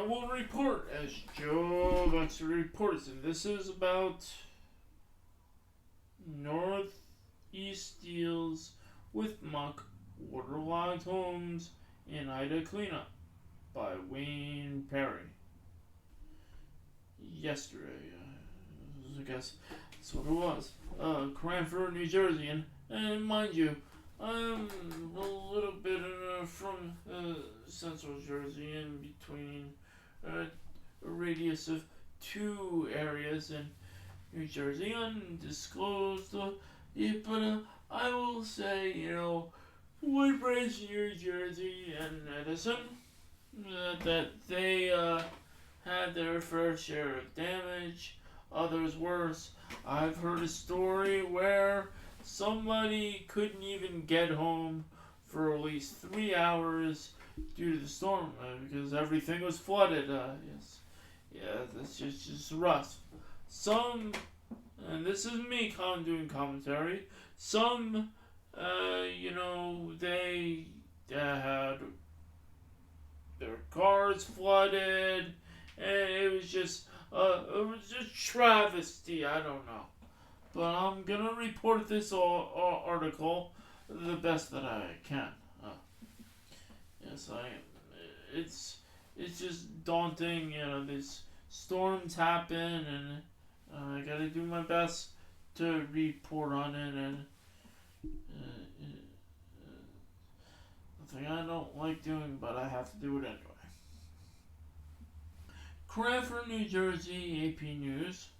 will report as Joe likes to report, and this is about Northeast deals with muck, waterlogged homes, and Ida cleanup by Wayne Perry. Yesterday, I guess that's what it was. Cranford, New Jersey, and mind you, I'm a little bit from central Jersey, in between a radius of 2 areas in New Jersey, undisclosed. But I will say, Woodbridge, New Jersey, and Edison, that they had their fair share of damage, others worse. I've heard a story where somebody couldn't even get home for at least 3 hours due to the storm because everything was flooded. Yes, yeah, that's just rough. Some, and this is me doing commentary. Some, they had their cars flooded, and it was just travesty. I don't know. But I'm gonna report this article the best that I can. Yes, I am. It's just daunting. These storms happen, and I gotta do my best to report on it. And something I don't like doing, but I have to do it anyway. Cranford, New Jersey, AP News.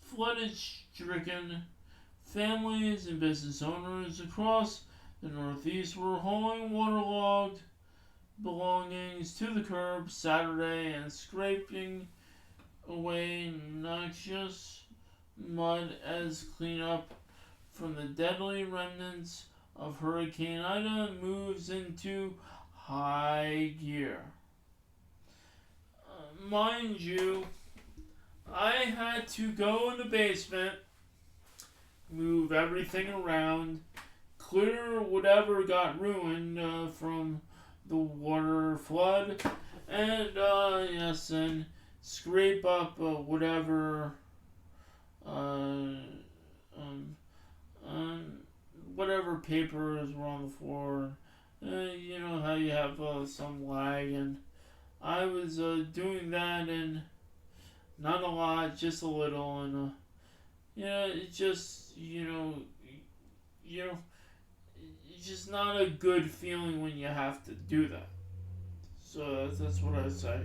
Flooded-stricken families and business owners across the Northeast were hauling waterlogged belongings to the curb Saturday and scraping away noxious mud as cleanup from the deadly remnants of Hurricane Ida moves into high gear. Mind you, I had to go in the basement, move everything around, clear whatever got ruined from the water flood, and and scrape up whatever whatever papers were on the floor. You know how you have some lag, and I was doing that, and not a lot, just a little, and it's just it's just not a good feeling when you have to do that. So that's what I say.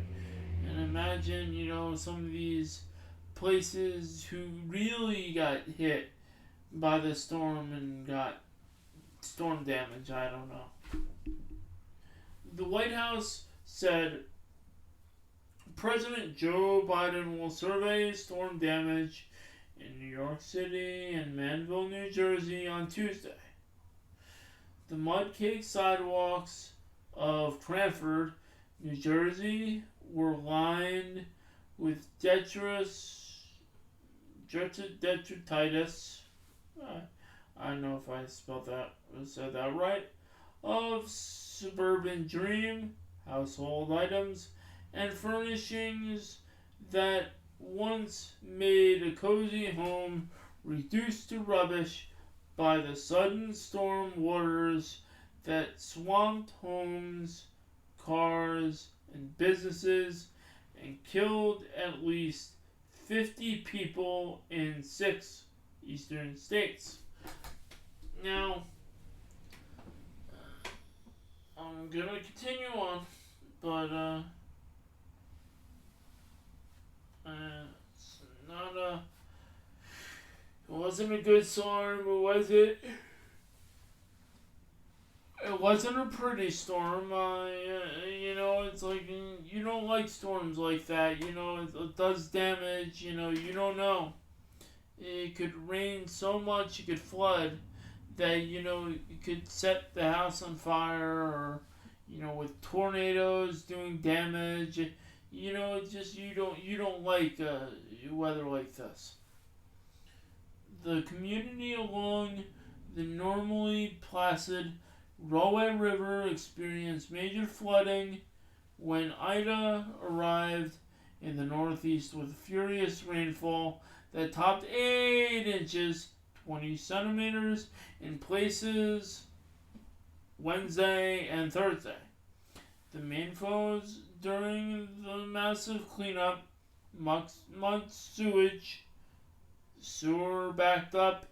And imagine some of these places who really got hit by the storm and got storm damage. I don't know. The White House said President Joe Biden will survey storm damage in New York City and Manville, New Jersey on Tuesday. The mud-caked sidewalks of Cranford, New Jersey were lined with detritus. I don't know if I said that right. Of suburban dream, household items, and furnishings that once made a cozy home reduced to rubbish by the sudden storm waters that swamped homes, cars, and businesses and killed at least 50 people in 6 eastern states. Now, I'm gonna continue on, but it's not it wasn't a good storm, was it? It wasn't a pretty storm. It's like you don't like storms like that. It does damage. You don't know. It could rain so much, it could flood that it could set the house on fire, or with tornadoes doing damage. It's just you don't like weather like this. The community along the normally placid Rahway River experienced major flooding When Ida arrived in the Northeast with furious rainfall that topped 8 inches, 20 centimeters in places Wednesday and Thursday. The main foes during the massive cleanup, mud sewage, sewer backed up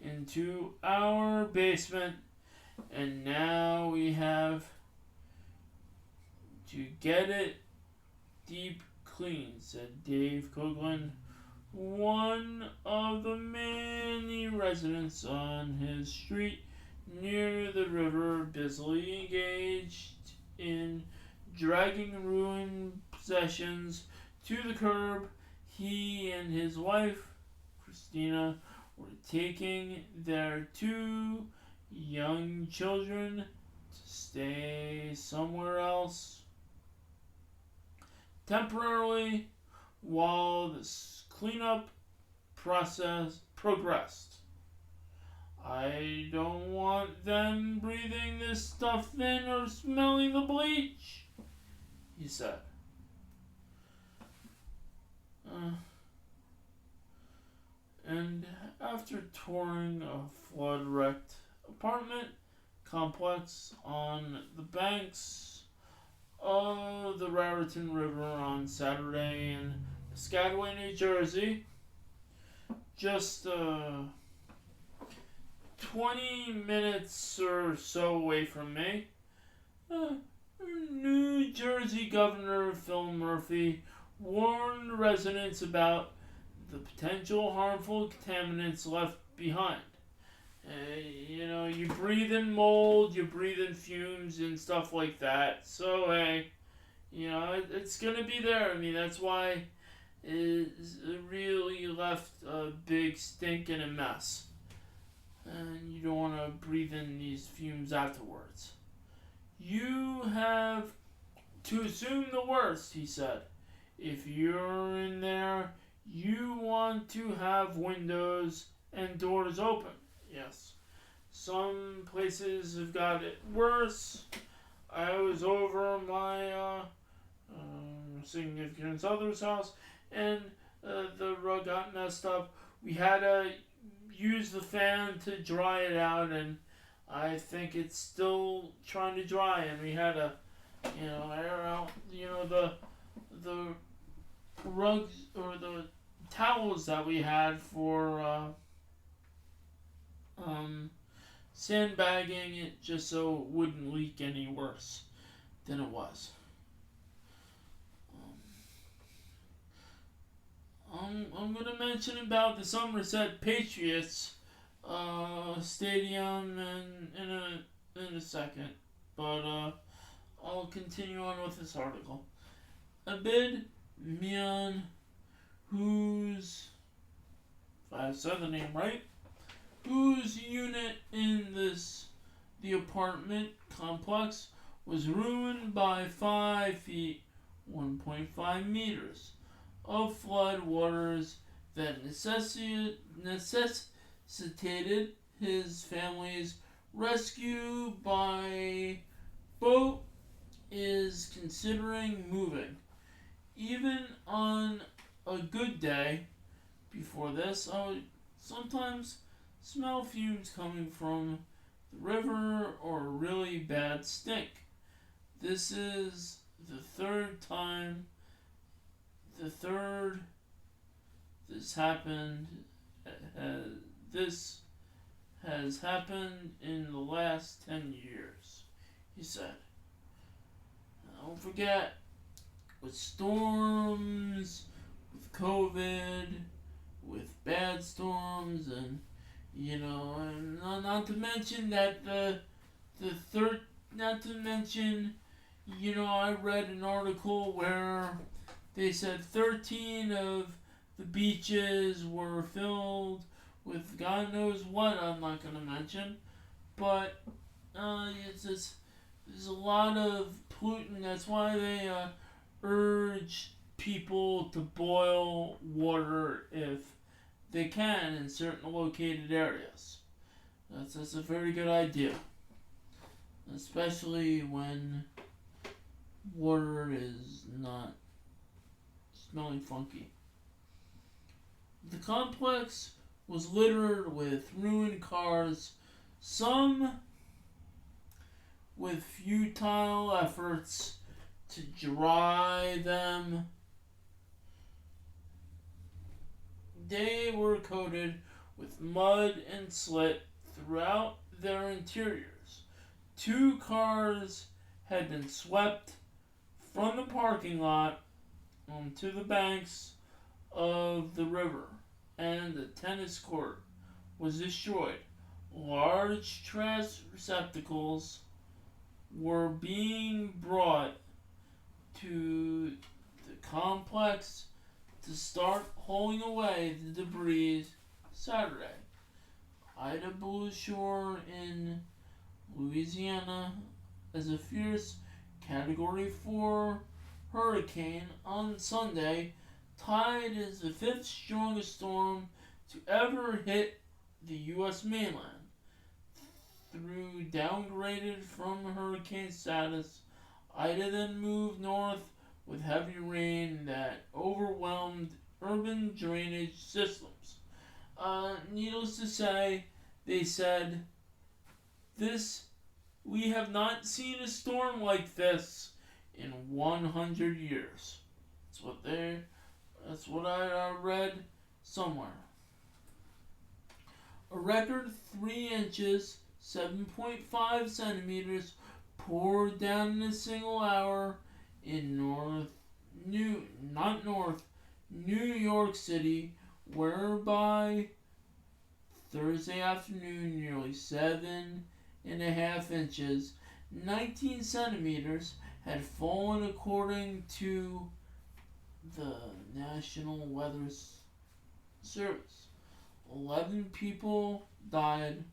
into our basement, and now we have to get it deep clean, said Dave Coughlin, one of the many residents on his street near the river, busily engaged in dragging ruined possessions to the curb. He and his wife, Christina, were taking their 2 young children to stay somewhere else temporarily while the cleanup process progressed. I don't want them breathing this stuff in or smelling the bleach, he said. And after touring a flood-wrecked apartment complex on the banks of the Raritan River on Saturday in Piscataway, New Jersey, just 20 minutes or so away from me, New Jersey Governor Phil Murphy warned residents about the potential harmful contaminants left behind. You breathe in mold, you breathe in fumes and stuff like that. So, hey, it's going to be there. I mean, that's why it really left a big stink and a mess. And you don't want to breathe in these fumes afterwards. You have to assume the worst, he said. If you're in there, you want to have windows and doors open. Yes. Some places have got it worse. I was over my significant other's house, and the rug got messed up. We had to use the fan to dry it out, and I think it's still trying to dry, and we had to, air out, the rugs or the towels that we had for sandbagging it just so it wouldn't leak any worse than it was. I'm going to mention about the Somerset Patriots stadium in a second, but I'll continue on with this article. Abid Mian, whose, if I said the name right, whose unit in the apartment complex was ruined by 5 feet, 1.5 meters of flood waters that necessitated his family's rescue by boat, is considering moving. Even on a good day before this, I would sometimes smell fumes coming from the river or a really bad stink. This is the third time this happened. This has happened in the last 10 years, he said. Don't forget, with storms, with COVID, with bad storms, and and not to mention that I read an article where they said 13 of the beaches were filled with God knows what I'm not going to mention, but there's a lot of pollutant. That's why they urge people to boil water if they can in certain located areas. That's a very good idea, especially when water is not smelling funky. The complex was littered with ruined cars, some with futile efforts to dry them. They were coated with mud and slit throughout their interiors. 2 cars had been swept from the parking lot onto the banks of the river, and the tennis court was destroyed. Large trash receptacles were being brought to the complex to start hauling away the debris Saturday. Ida blew ashore in Louisiana as a fierce Category 4 hurricane on Sunday, tied as the 5th strongest storm to ever hit the U.S. mainland. Through downgraded from hurricane status, Ida then moved north with heavy rain that overwhelmed urban drainage systems. Needless to say, they said, we have not seen a storm like this in 100 years. That's what I read somewhere. A record 3 inches, 7.5 centimeters poured down in a single hour in New York City, whereby Thursday afternoon nearly 7.5 inches, 19 centimeters, had fallen according to the National Weather Service. 11 people died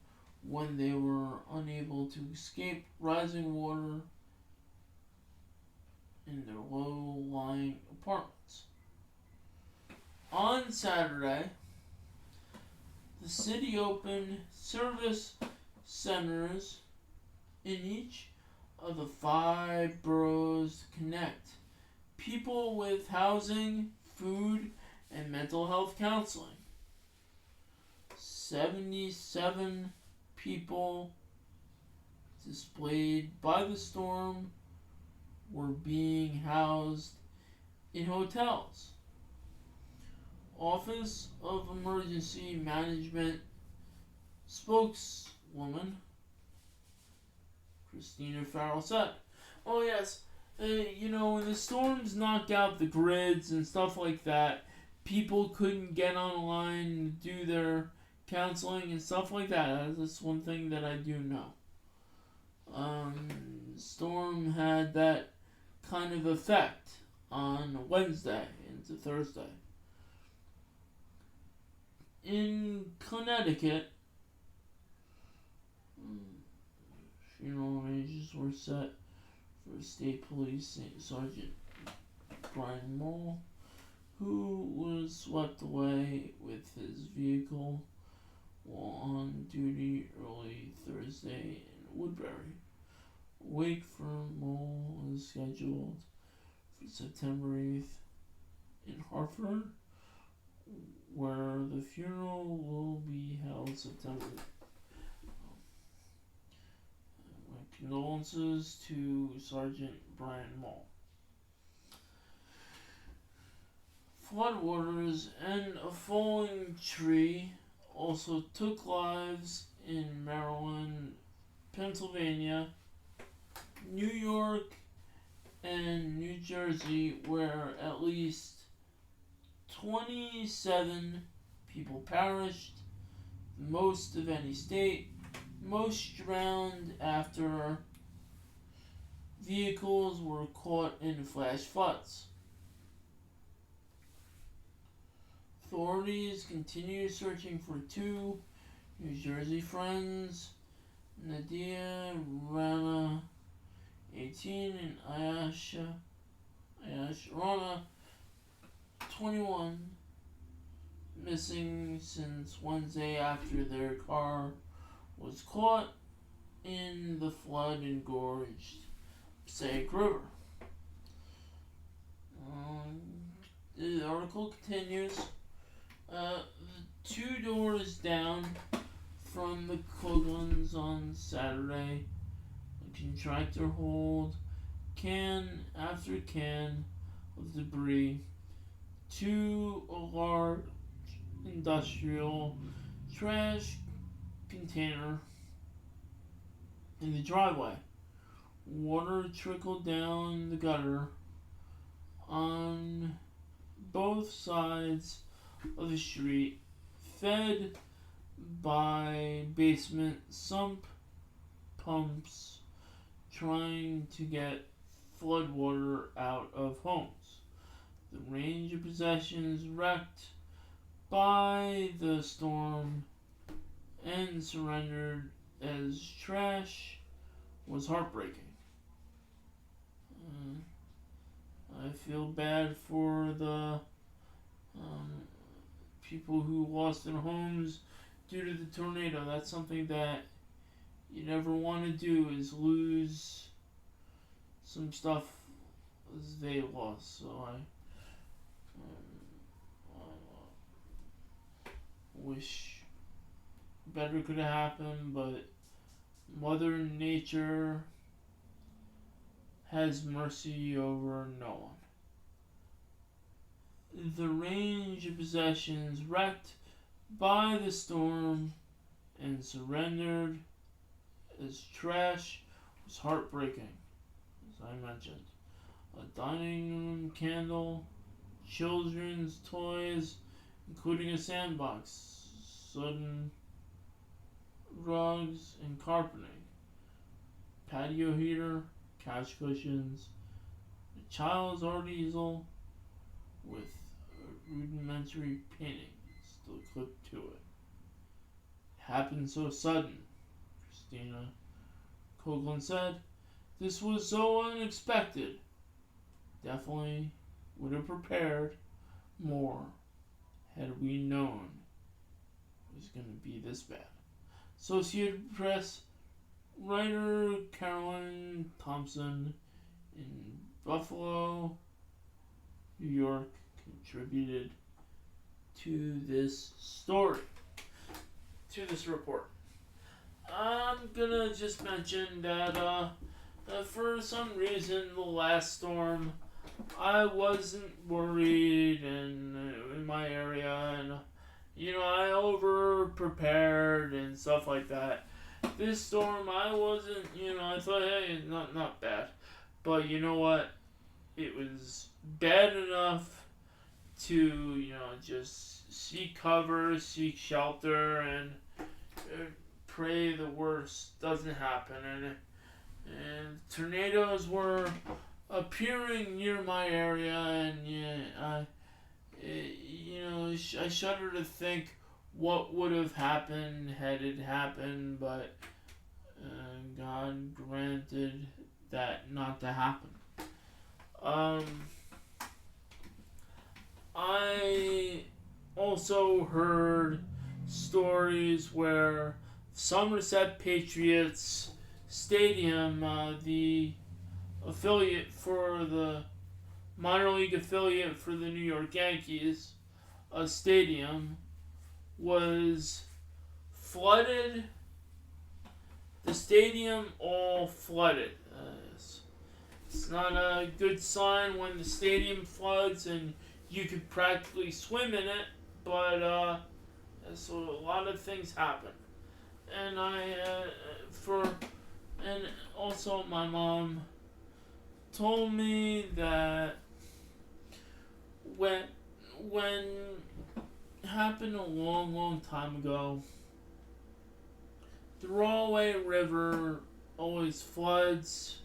when they were unable to escape rising water in their low-lying apartments. On Saturday, the city opened service centers in each of the 5 boroughs to connect people with housing, food, and mental health counseling. 77 people displaced by the storm were being housed in hotels. Office of Emergency Management spokeswoman Christina Farrell said, "Oh yes, when the storms knocked out the grids and stuff like that, people couldn't get online and do their counseling and stuff like that. That's one thing that I do know. Storm had that kind of effect on Wednesday into Thursday. In Connecticut, funeral arrangements were set for State Police Sergeant Brian Mole, who was swept away with his vehicle while on duty early Thursday in Woodbury. Wake for Mole is scheduled for September 8th in Hartford, where the funeral will be held September 8th. My condolences to Sergeant Brian Mole. Floodwaters and a falling tree also took lives in Maryland, Pennsylvania, New York, and New Jersey, where at least 27 people perished, most of any state. Most drowned after vehicles were caught in flash floods. Authorities continue searching for 2 New Jersey friends, Nadia Rana, 18, and Ayash Rana, 21, missing since Wednesday after their car was caught in the flood-engorged Passaic River. article continues. Two doors down from the Coughlins on Saturday, a contractor hauled can after can of debris to a large industrial trash container in the driveway. Water trickled down the gutter on both sides of the street, fed by basement sump pumps trying to get floodwater out of homes. The range of possessions wrecked by the storm and surrendered as trash was heartbreaking. I feel bad for the people who lost their homes due to the tornado. That's something that you never want to do, is lose some stuff as they lost. So I wish better could have happened, but Mother Nature has mercy over no one. The range of possessions wrecked by the storm and surrendered as trash was heartbreaking, as I mentioned. A dining room candle, children's toys, including a sandbox, sudden rugs and carpeting, patio heater, couch cushions, a child's art easel with a rudimentary painting still clipped to it. Happened so sudden, Christina Coughlin said. This was so unexpected. Definitely would have prepared more had we known it was going to be this bad. Associated Press writer Carolyn Thompson in Buffalo, New York, contributed to this story, to this report. I'm gonna just mention that for some reason the last storm I wasn't worried in my area, and I over prepared and stuff like that. This storm I wasn't, I thought, hey, not bad. But you know what? It was bad enough to, just seek cover, seek shelter, and pray the worst doesn't happen. And tornadoes were appearing near my area, and I shudder to think what would have happened had it happened, but God granted that not to happen. I also heard stories where Somerset Patriots Stadium, the affiliate for the minor league affiliate for the New York Yankees, a stadium, was flooded. The stadium all flooded. It's not a good sign when the stadium floods and you could practically swim in it, but so a lot of things happen. And and also my mom told me that when happened a long time ago, the Rahway River always floods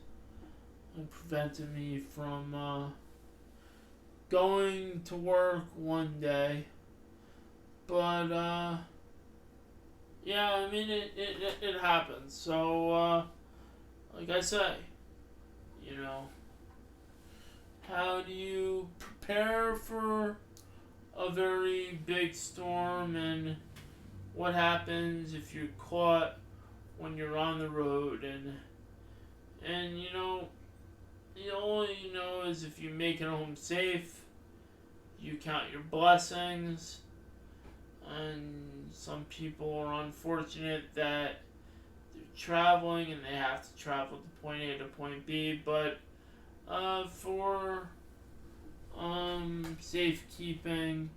and prevented me from going to work one day. But yeah, I mean it happens. So like I say, how do you prepare for a very big storm, and what happens if you're caught when you're on the road, and all you know is if you make it home safe, you count your blessings, and some people are unfortunate that they're traveling and they have to travel to point A to point B, but for safekeeping,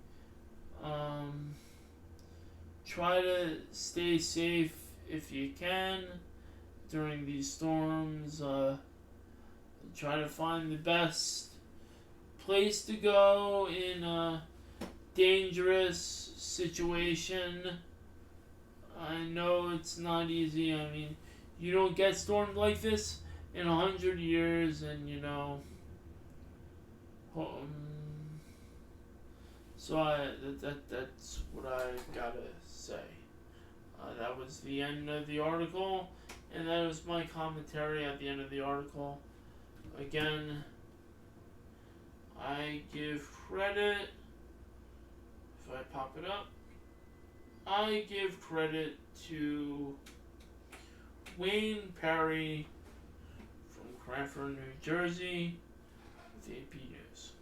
try to stay safe if you can during these storms. Try to find the best place to go in a dangerous situation. I know it's not easy. I mean, you don't get storms like this in 100 years, and so that's what I gotta say. That was the end of the article, and that was my commentary at the end of the article. Again, I give credit, if I pop it up, I give credit to Wayne Perry from Cranford, New Jersey, with AP News.